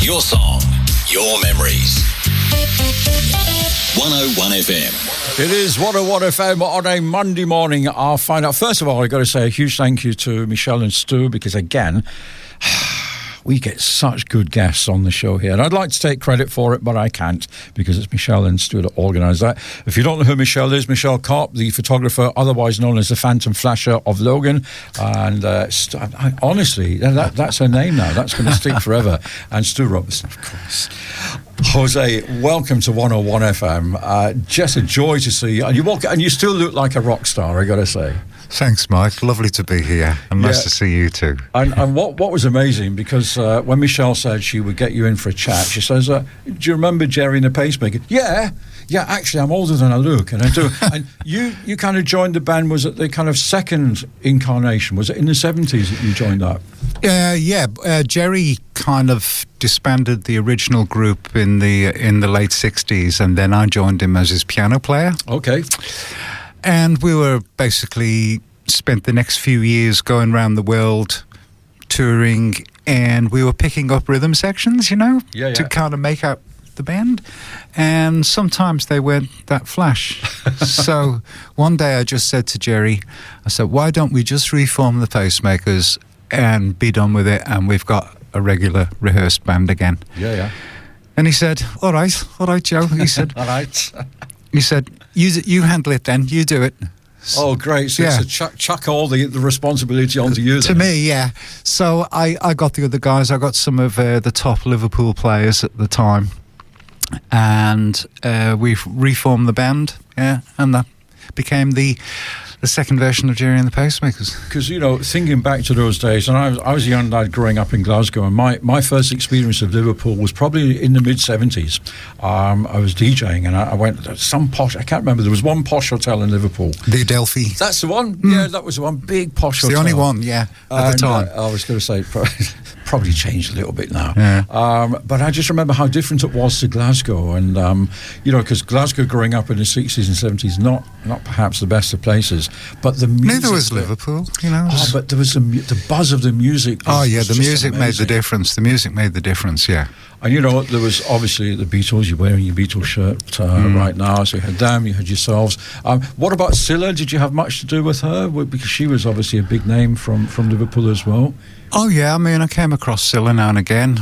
Your song, your memories. 101 FM. It is 101 FM on a Monday morning. I'll find out. First of all, I've got to say a huge thank you to Michelle and Stu, because again, we get such good guests on the show here. And I'd like to take credit for it, but I can't, because it's Michelle and Stu that organise that. If you don't know who Michelle is, Michelle Karp, the photographer, otherwise known as the Phantom Flasher of Logan. And honestly, that's her name now. That's going to stick forever. And Stu Robertson, of course. Jose, welcome to 101 FM. Just a joy to see you. And you walk, and you still look like a rock star, I got to say. Thanks, Mike. Lovely to be here, and nice to see you too. And what was amazing, because when Michelle said she would get you in for a chat, she says, "Do you remember Gerry and the Pacemakers?" Yeah. Actually, I'm older than I look, and I do. And you kind of joined the band. Was it the kind of second incarnation? Was it in the 70s that you joined up? Gerry kind of disbanded the original group in the late 60s, and then I joined him as his piano player. Okay. And we were basically spent the next few years going around the world, touring, and we were picking up rhythm sections, to kind of make up the band. And sometimes they weren't that flash. So one day I just said to Gerry, I said, why don't we just reform the Pacemakers and be done with it, and we've got a regular rehearsed band again. Yeah. And he said, all right, Joe. He said, all right. He said, you handle it then, you do it. Oh, great. So it's a chuck all the responsibility onto you then. To me, yeah. So I got the other guys. I got some of the top Liverpool players at the time. And we reformed the band, and that became the second version of Gerry and the Pacemakers. Because, thinking back to those days, and I was a young lad growing up in Glasgow, and my first experience of Liverpool was probably in the mid-70s. I was DJing, and I went to some posh, I can't remember, there was one posh hotel in Liverpool. The Adelphi. That's the one? Yeah, that was the one, big posh hotel. The only one, at the time. I was going to say, probably changed a little bit now. Yeah. But I just remember how different it was to Glasgow, and, because Glasgow growing up in the 60s and 70s, not perhaps the best of places. But the music... Neither was Liverpool, but there was the buzz of the music. The music made the difference. The music made the difference, yeah. And there was obviously the Beatles. You're wearing your Beatles shirt right now. So you had them, you had yourselves. What about Scylla? Did you have much to do with her? Because she was obviously a big name from Liverpool as well. Oh, yeah. I mean, I came across Scylla now and again.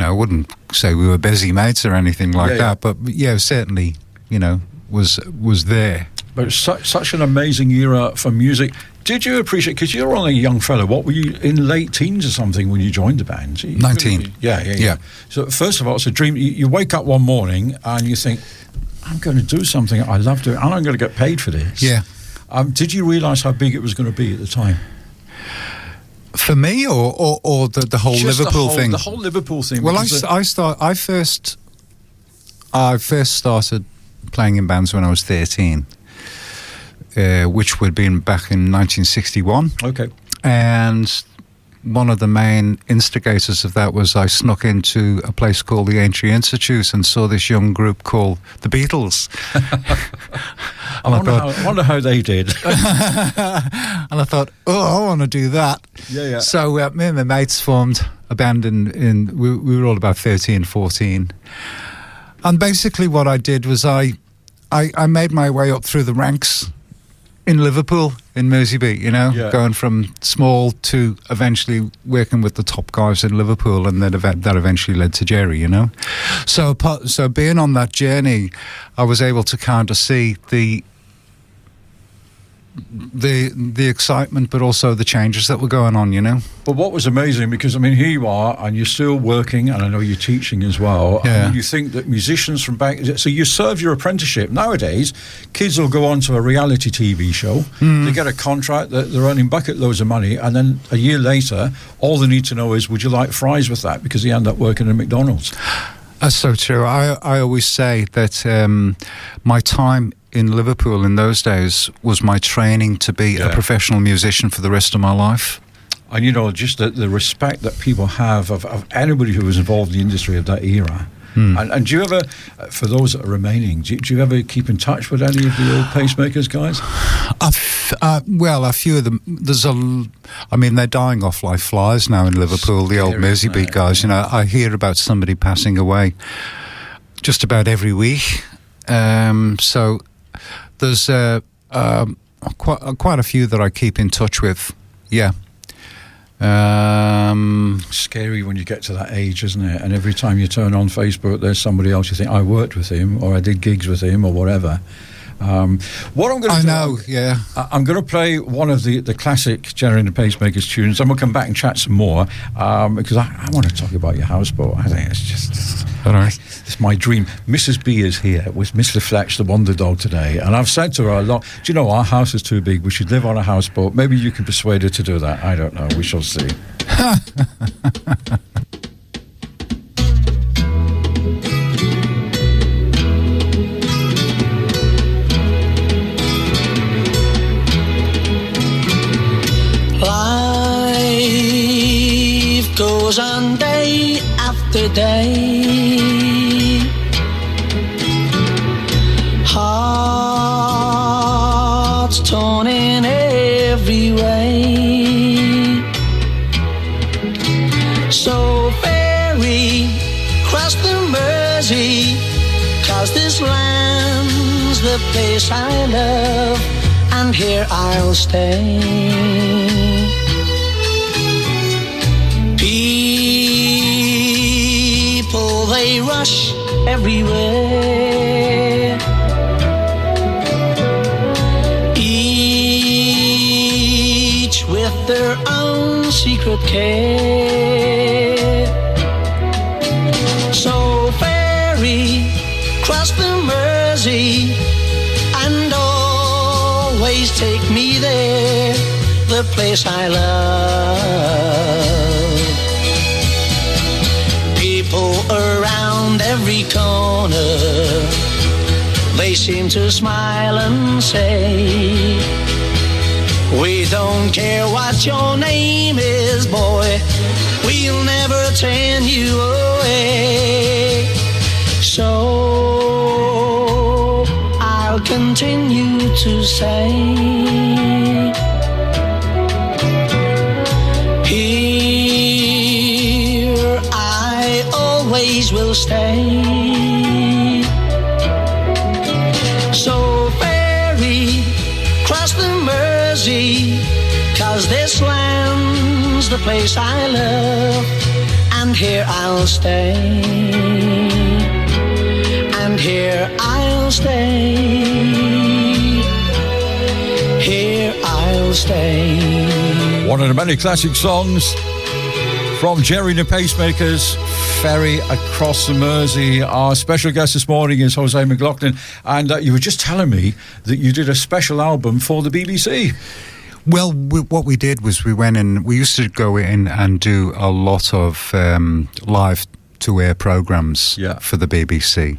I wouldn't say we were busy mates or anything like that. But, certainly, was there. But it's such an amazing era for music. Did you appreciate, because you're only a young fellow, what were you, in late teens or something when you joined the band? 19. Yeah. So first of all, it's a dream. You wake up one morning and you think, I'm going to do something I love doing, and I'm going to get paid for this. Yeah. Did you realise how big it was going to be at the time? For me, or the whole Just Liverpool thing? The whole Liverpool thing. Well, I first started playing in bands when I was 13. Which would have been back in 1961. Okay. And one of the main instigators of that was I snuck into a place called the Aintree Institute and saw this young group called the Beatles. I wonder how they did. And I thought, I want to do that. Yeah. So me and my mates formed a band we were all about 13, 14. And basically what I did was I made my way up through the ranks in Liverpool, in Merseybeat, going from small to eventually working with the top guys in Liverpool, and that eventually led to Gerry, So being on that journey, I was able to kind of see the excitement, but also the changes that were going on, But what was amazing, because here you are, and you're still working, and I know you're teaching as well. Yeah. And you think that musicians from back, so you serve your apprenticeship. Nowadays, kids will go on to a reality TV show. They get a contract, they're earning bucket loads of money, and then a year later, all they need to know is, would you like fries with that? Because they end up working at McDonald's. That's so true. I always say that my time in Liverpool in those days was my training to be a professional musician for the rest of my life. And just the respect that people have of anybody who was involved in the industry of that era. And do you ever, for those that are remaining, do you ever keep in touch with any of the old Pacemakers guys? Well, a few of them. They're dying off like flies now in Liverpool. The old Merseybeat guys. You know, I hear about somebody passing away just about every week. So there's quite a few that I keep in touch with. Yeah. Scary when you get to that age, isn't it? And every time you turn on Facebook, there's somebody else you think, I worked with him, or I did gigs with him, or whatever. What I'm going to do, I'm going to play one of the classic Gerry and the Pacemakers tunes, and we'll come back and chat some more, because I want to talk about your houseboat. I think it's just it's my dream. Mrs. B is here with Mr. Fletch, the Wonder Dog, today, and I've said to her a lot, do you know, our house is too big, we should live on a houseboat. Maybe you can persuade her to do that. I don't know, we shall see. Goes on day after day, hearts torn in every way. So ferry cross the Mersey, 'cause this land's the place I love, and here I'll stay. People, they rush everywhere, each with their own secret care. So ferry, cross the Mersey, and always take me there, the place I love. People around every corner, they seem to smile and say, we don't care what your name is, boy, we'll never turn you away. So I'll continue to say, will stay. So ferry, cross the Mersey, 'cause this land's the place I love, and here I'll stay, and here I'll stay, here I'll stay. One of the many classic songs from Gerry and the Pacemakers, Ferry Across the Mersey. Our special guest this morning is Jose McLaughlin, and you were just telling me that you did a special album for the BBC. Well, what we did was we went in, we used to go in and do a lot of live to-air programmes for the BBC.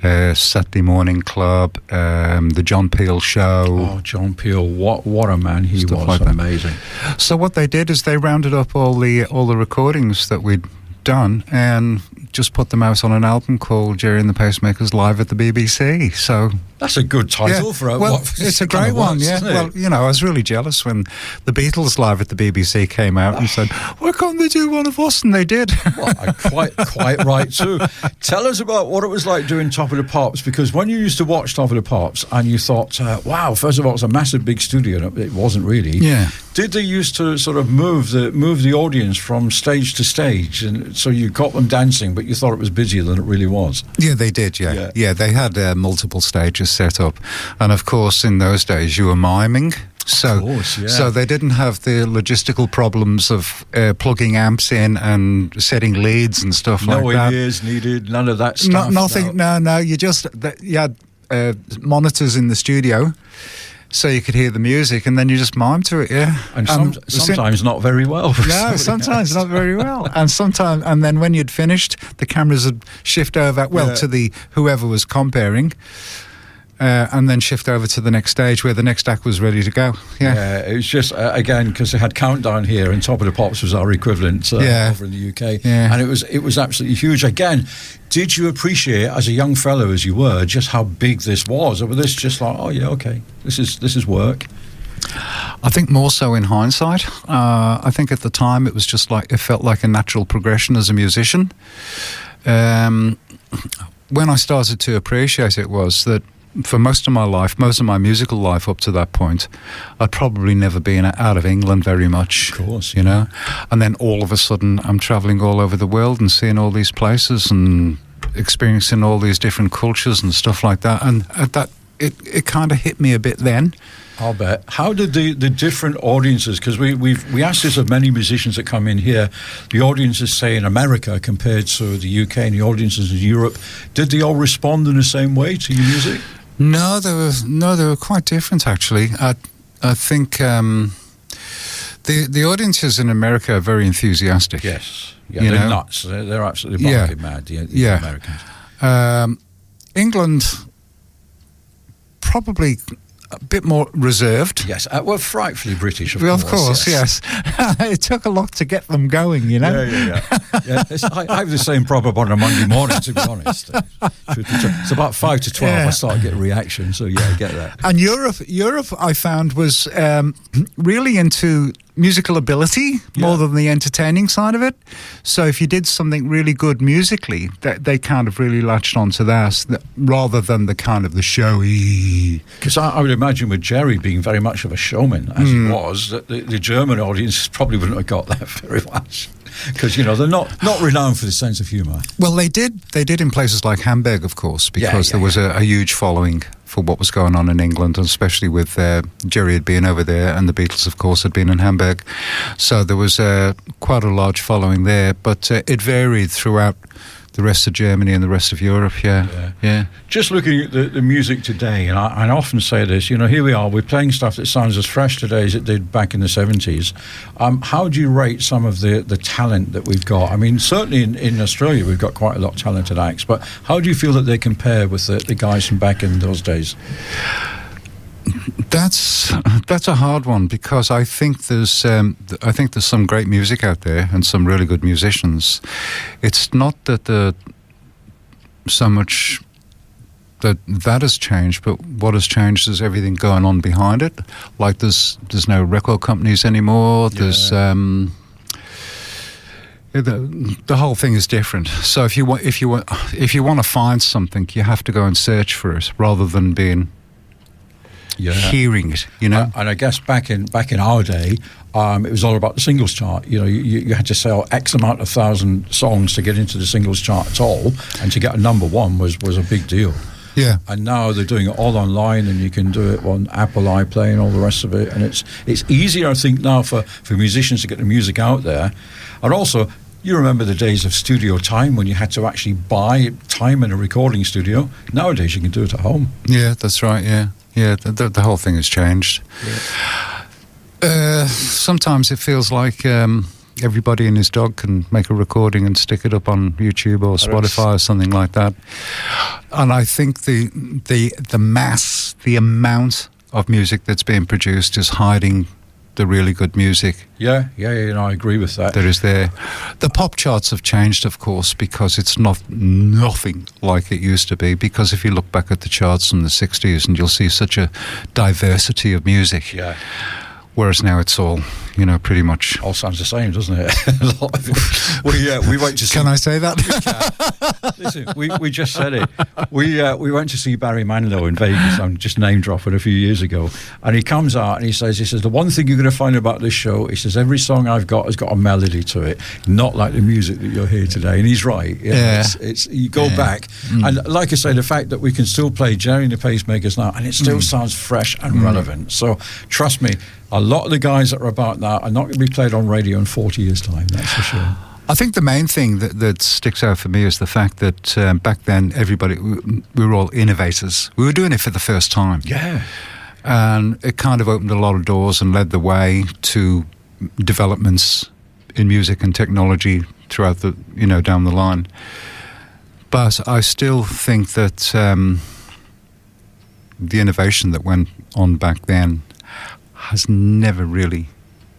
Saturday Morning Club, the John Peel Show. Oh, John Peel, what a man he was, like amazing. So what they did is they rounded up all the recordings that we'd done and just put them out on an album called Gerry and the Pacemakers Live at the BBC. So that's a good title for it. Well, it's a great one, yeah. Well, you know, I was really jealous when the Beatles Live at the BBC came out and said, why can't they do one of us? And they did. Well, quite right too. Tell us about what it was like doing Top of the Pops, because when you used to watch Top of the Pops and you thought, wow, first of all, it's a massive big studio. It wasn't really. Yeah. Did they used to sort of move the audience from stage to stage, and so you got them dancing, but you thought it was busier than it really was? Yeah, they did, yeah. Yeah, they had multiple stages set up. And of course, in those days, you were miming. So they didn't have the logistical problems of plugging amps in and setting leads and stuff like that. No ears needed, none of that stuff. Nothing, no. You had monitors in the studio, so you could hear the music, and then you just mime to it, yeah. And sometimes not very well. No, sometimes not very well. And then when you'd finished, the cameras would shift over, to the whoever was comparing. and then shift over to the next stage where the next act was ready to go. Yeah, it was just again because they had Countdown here, and Top of the Pops was our equivalent over in the UK, and it was absolutely huge. Again, did you appreciate as a young fellow as you were just how big this was, or was this just like, oh yeah, okay, this is work? I think more so in hindsight. I think at the time it was just like, it felt like a natural progression as a musician. When I started to appreciate it was that for most of my life, most of my musical life up to that point, I'd probably never been out of England very much. Of course. You know? And then all of a sudden I'm travelling all over the world and seeing all these places and experiencing all these different cultures and stuff like that. And at that, it kind of hit me a bit then. I'll bet. How did the different audiences, because we asked this of many musicians that come in here, the audiences say in America compared to the UK and the audiences in Europe, did they all respond in the same way to your music? No, they were quite different actually. I think the audiences in America are very enthusiastic. Yes, yeah, they're nuts. They're absolutely barking mad. The Americans. England probably a bit more reserved. Yes, we're frightfully British, of course. Of course, yes. It took a lot to get them going, you know? Yeah. I have the same problem on a Monday morning, to be honest. It's about 5 to 12 I start getting reaction, so yeah, I get that. And Europe I found was really into musical ability more than the entertaining side of it. So if you did something really good musically, they kind of really latched onto that rather than the kind of the showy. Because I would imagine with Gerry being very much of a showman as he was, that the German audience probably wouldn't have got that very much. Because they're not renowned for the sense of humour. Well, they did in places like Hamburg, of course, because there was a huge following for what was going on in England, and especially with Gerry had been over there, and the Beatles, of course, had been in Hamburg. So there was quite a large following there, but it varied throughout the rest of Germany and the rest of Europe. Yeah. Just looking at the music today, and I often say this, here we are, we're playing stuff that sounds as fresh today as it did back in the 70s. How do you rate some of the talent that we've got? I mean, certainly in Australia we've got quite a lot of talented acts, but how do you feel that they compare with the guys from back in those days? That's a hard one, because I think there's some great music out there and some really good musicians. It's not that so much that has changed, but what has changed is everything going on behind it. Like there's no record companies anymore. There's the whole thing is different. So if you want to find something, you have to go and search for it rather than being hearing it, And I guess back in our day, it was all about the singles chart. You had to sell X amount of thousand songs to get into the singles chart at all, and to get a number one was a big deal. Yeah. And now they're doing it all online, and you can do it on Apple iPlay and all the rest of it. And it's easier, I think, now for musicians to get the music out there. And also, you remember the days of studio time when you had to actually buy time in a recording studio. Nowadays, you can do it at home. Yeah, that's right, yeah. Yeah, the whole thing has changed. Yeah. Sometimes it feels like everybody and his dog can make a recording and stick it up on YouTube or Spotify or something like that. And I think the mass, the amount of music that's being produced is hiding the really good music. Yeah, I agree with that. That is there. The pop charts have changed, of course, because it's nothing like it used to be. Because if you look back at the charts from the 60s, and you'll see such a diversity of music. Yeah. Whereas now it's all, pretty much... All sounds the same, doesn't it? We went to see... Can I say that? Listen, we just said it. We went to see Barry Manilow in Vegas. I'm just name dropping a few years ago. And he comes out and he says, the one thing you're going to find about this show, he says, every song I've got has got a melody to it, not like the music that you're here today. And he's right. It's you go back. And like I say, the fact that we can still play Gerry and the Pacemakers now, and it still sounds fresh and relevant. So trust me, a lot of the guys that are about that are not going to be played on radio in 40 years' time, that's for sure. I think the main thing that sticks out for me is the fact that back then we were all innovators. We were doing it for the first time. Yeah. And it kind of opened a lot of doors and led the way to developments in music and technology throughout down the line. But I still think that the innovation that went on back then has never really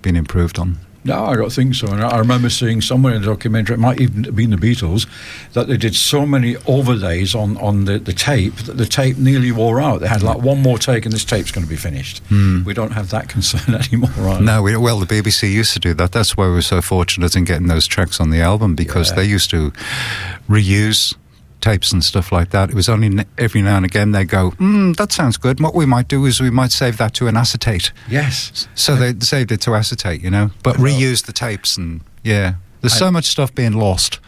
been improved on. No, I don't think so. And I remember seeing somewhere in the documentary, it might even have been the Beatles, that they did so many overlays on the tape that the tape nearly wore out. They had like one more take and this tape's going to be finished. We don't have that concern anymore, right? No, well, the BBC used to do that. That's why we were so fortunate in getting those tracks on the album, because they used to reuse tapes and stuff like that. It was only every now and again they go, that sounds good. What we might do is we might save that to an acetate. Yes. So they saved it to acetate, but reuse the tapes, and there's so much stuff being lost.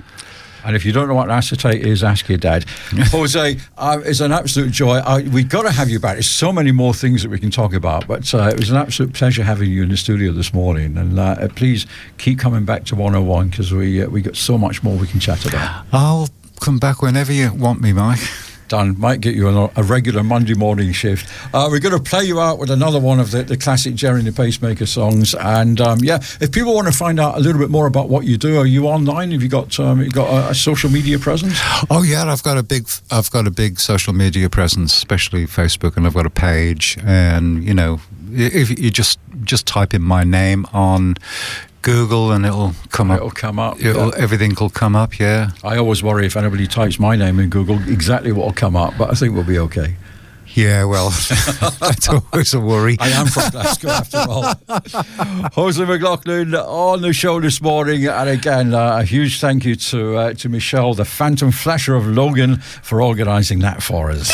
And if you don't know what acetate is, ask your dad. Jose, it's an absolute joy. We've got to have you back. There's so many more things that we can talk about, but it was an absolute pleasure having you in the studio this morning. And please keep coming back to 101, because we got so much more we can chat about. I'll come back whenever you want me, Mike. Done. Might get you a regular Monday morning shift. We're going to play you out with another one of the classic Gerry and the Pacemaker songs. And if people want to find out a little bit more about what you do, are you online? Have you got a social media presence? Oh yeah, I've got a big social media presence, especially Facebook, and I've got a page. And if you just type in my name on Google and it'll come up. Everything will come up, yeah. I always worry if anybody types my name in Google exactly what will come up, but I think we'll be okay. Yeah, well, that's always a worry. I am from Glasgow after all. Jose McLaughlin on the show this morning, and again, a huge thank you to Michelle, the Phantom Flasher of Logan, for organising that for us.